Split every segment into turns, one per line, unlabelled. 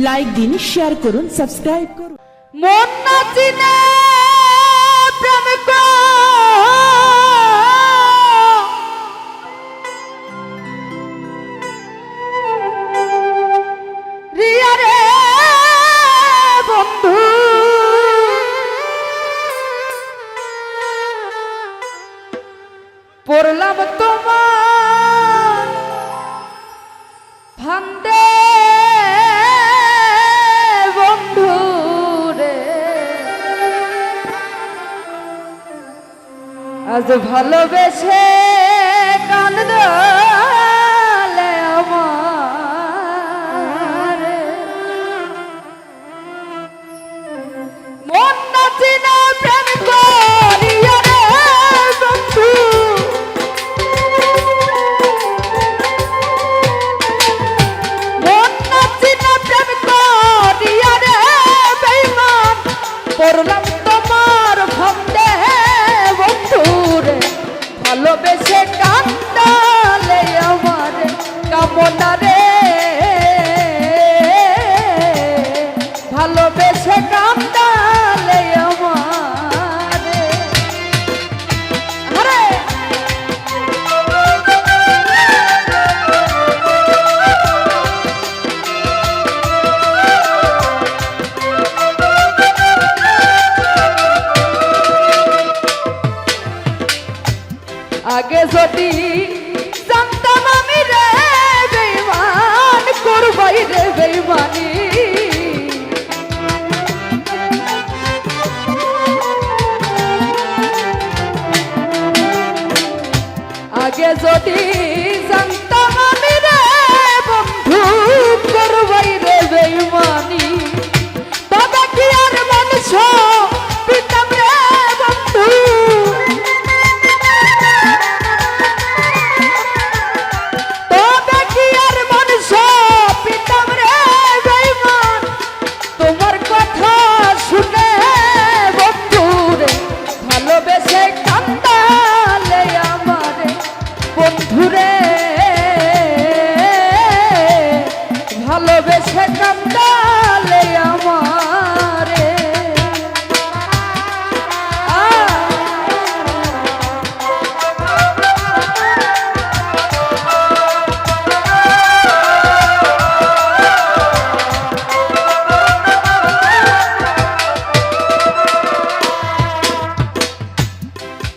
Like দিন, share করুন, subscribe করুন।
মন না চিনে প্রেম রিয়া রে বন্ধু, পড়লাম তোমার ফান্দে বন্ধু রে, আজ ভালোবেসে কান্দলে আমার, মন না চিনে প্রেম করিয়া রে বন্ধু, মন না চিনে প্রেম করিয়া রে বেঈমান, পড়লাম তোমার ফান্দে বন্ধু রে, ভালোবেসে কান্দালে আমার কামনা রে, ভালোবেসে কান্দালে আমার আরে আগে যদি জানতাম আমি রে বেঈমান করবাই রে বেঈমানি, আগে যদি জানতাম আমি রে বন্ধু করবাই রে বেঈমানি, তবে কি আর মানুষ পিতাম রে বন্ধু, তবে কি আর মানুষ পিতাম রে বেঈমান, তোমার কথা শুনে বন্ধু রে, ভালোবেসে কান্দালে আমারে বন্ধু রে, ভালোবেসে কান্দালে আমারে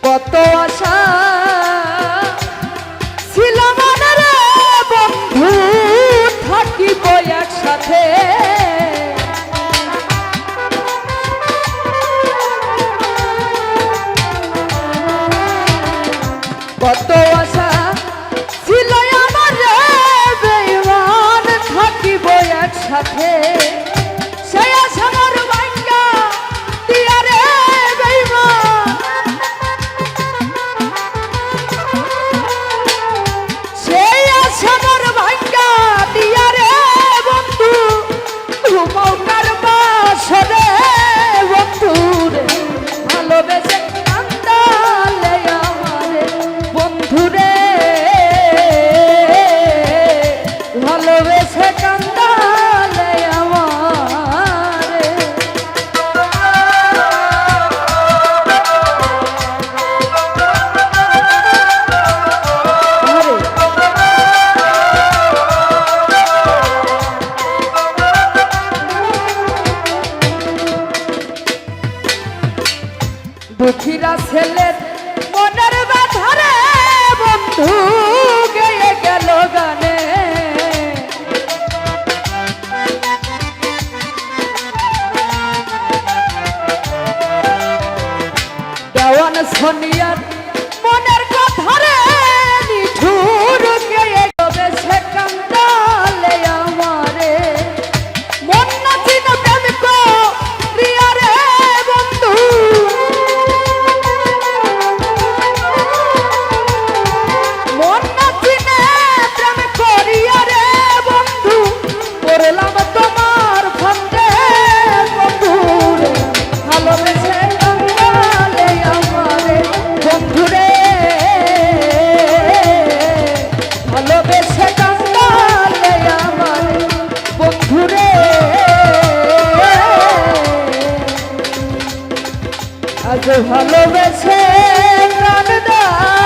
কত আশা ছিল মনে রে বন্ধু, থাকিব একসাথে, কত আশা ছিল আমার রে বেঈমান, থাকিব একসাথে, সেই আশা আমার ভাঙ্গা দিয়া রে বেঈমান, সেই আশা আমার ভাঙ্গা দিয়া রে বন্ধু, ঘুমাও কার বাসরে বন্ধু রে, ভালোবেসে কান্দালে আমারে বন্ধু রে, ভালোবেসে কান্দালে আমার ভালোবেসে প্রাণ দাও